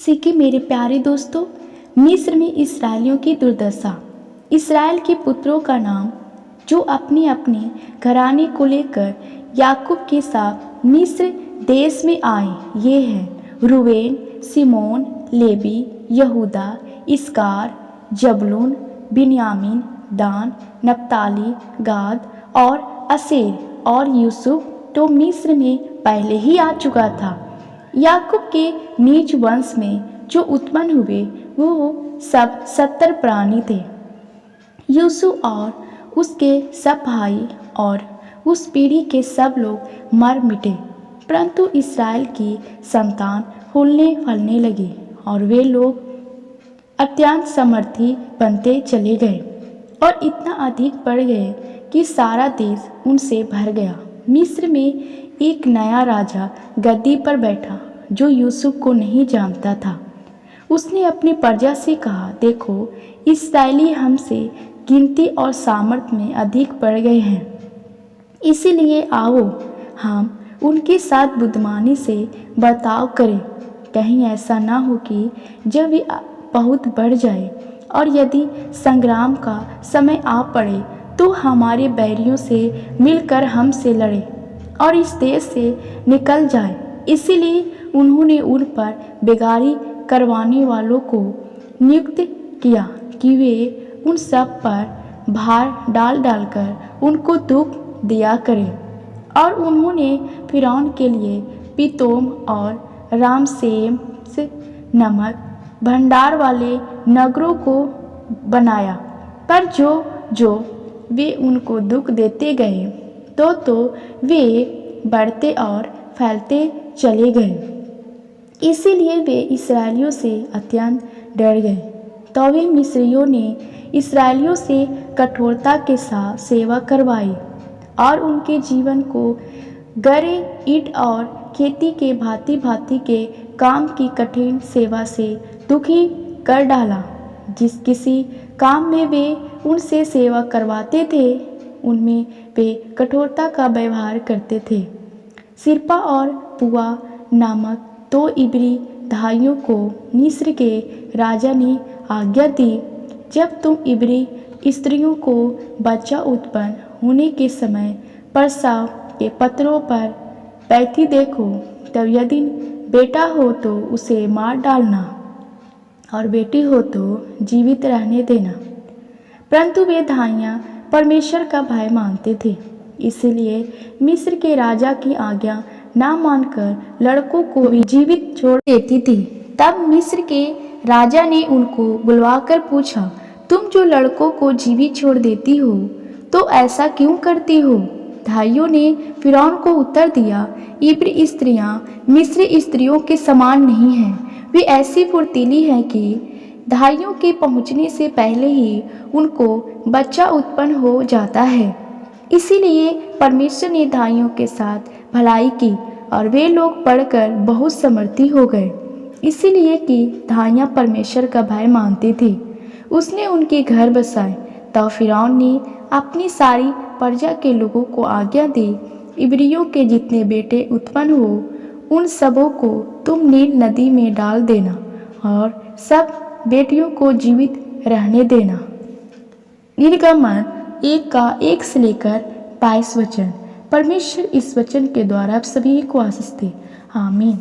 सी के मेरे प्यारे दोस्तों, मिस्र में इसराइलियों की दुर्दशा। इसराइल के पुत्रों का नाम जो अपने अपने घराने को लेकर याकूब के साथ मिस्र देश में आए ये हैं रूबेन, सिमोन, लेवी, यहूदा, इसकार, जबूलून, बिन्यामीन, दान, नप्ताली, गाद और असेर। और यूसुफ तो मिस्र में पहले ही आ चुका था। याकूब के नीच वंश में जो उत्पन्न हुए वो सब 70 प्राणी थे। यूसुफ और उसके सब भाई और उस पीढ़ी के सब लोग मर मिटे, परंतु इसराइल की संतान फूलने फलने लगी और वे लोग अत्यंत समर्थी बनते चले गए और इतना अधिक बढ़ गए कि सारा देश उनसे भर गया। मिस्र में एक नया राजा गद्दी पर बैठा जो यूसुफ को नहीं जानता था। उसने अपनी प्रजा से कहा, देखो, इस्राएली हमसे गिनती और सामर्थ्य में अधिक बढ़ गए हैं, इसीलिए आओ हम उनके साथ बुद्धिमानी से बर्ताव करें। कहीं ऐसा ना हो कि जब वे बहुत बढ़ जाए और यदि संग्राम का समय आ पड़े तो हमारे बैरियों से मिलकर हमसे लड़े और इस देश से निकल जाए। इसीलिए उन्होंने उन पर बेगारी करवाने वालों को नियुक्त किया कि वे उन सब पर भार डाल डालकर उनको दुख दिया करें। और उन्होंने फिरौन के लिए पितोम और रामसेस नमक भंडार वाले नगरों को बनाया, पर जो जो वे उनको दुख देते गए तो वे बढ़ते और फैलते चले गए। इसीलिए वे इसराइलियों से अत्यंत डर गए। तो वे मिस्रियों ने इसराइलियों से कठोरता के साथ सेवा करवाई और उनके जीवन को गरे, ईंट और खेती के भांति भांति के काम की कठिन सेवा से दुखी कर डाला। जिस किसी काम में वे उनसे सेवा करवाते थे उनमें वे कठोरता का व्यवहार करते थे। सिरपा और पुआ नामक 2 इब्री भाइयों को मिस्र के राजा ने आज्ञा दी, जब तुम इब्री स्त्रियों को बच्चा उत्पन्न होने के समय प्रसव के पत्रों पर बैठी देखो, तब यदि बेटा हो तो उसे मार डालना और बेटी हो तो जीवित रहने देना। परंतु वे धाइयाँ परमेश्वर का भय मानते थे, इसलिए मिस्र के राजा की आज्ञा ना मानकर लड़कों को भी जीवित छोड़ देती थी। तब मिस्र के राजा ने उनको बुलवाकर पूछा, तुम जो लड़कों को जीवित छोड़ देती हो तो ऐसा क्यों करती हो? भाइयों ने फिरौन को उत्तर दिया, इब्री स्त्रियां मिस्री स्त्रियों के समान नहीं हैं। वे ऐसी फुर्तीली हैं कि धाइयों के पहुंचने से पहले ही उनको बच्चा उत्पन्न हो जाता है। इसीलिए परमेश्वर ने धाइयों के साथ भलाई की और वे लोग पढ़कर बहुत समर्थी हो गए, इसीलिए कि धाइयाँ परमेश्वर का भय मानती थी। उसने उनके घर बसाए। तब फिरौन ने अपनी सारी प्रजा के लोगों को आज्ञा दी, इब्रियों के जितने बेटे उत्पन्न हो उन सबों को तुम नील नदी में डाल देना और सब बेटियों को जीवित रहने देना। निर्गमन 1 का 1 से लेकर 22 वचन। परमेश्वर इस वचन के द्वारा आप सभी को आशीष दे। आमीन।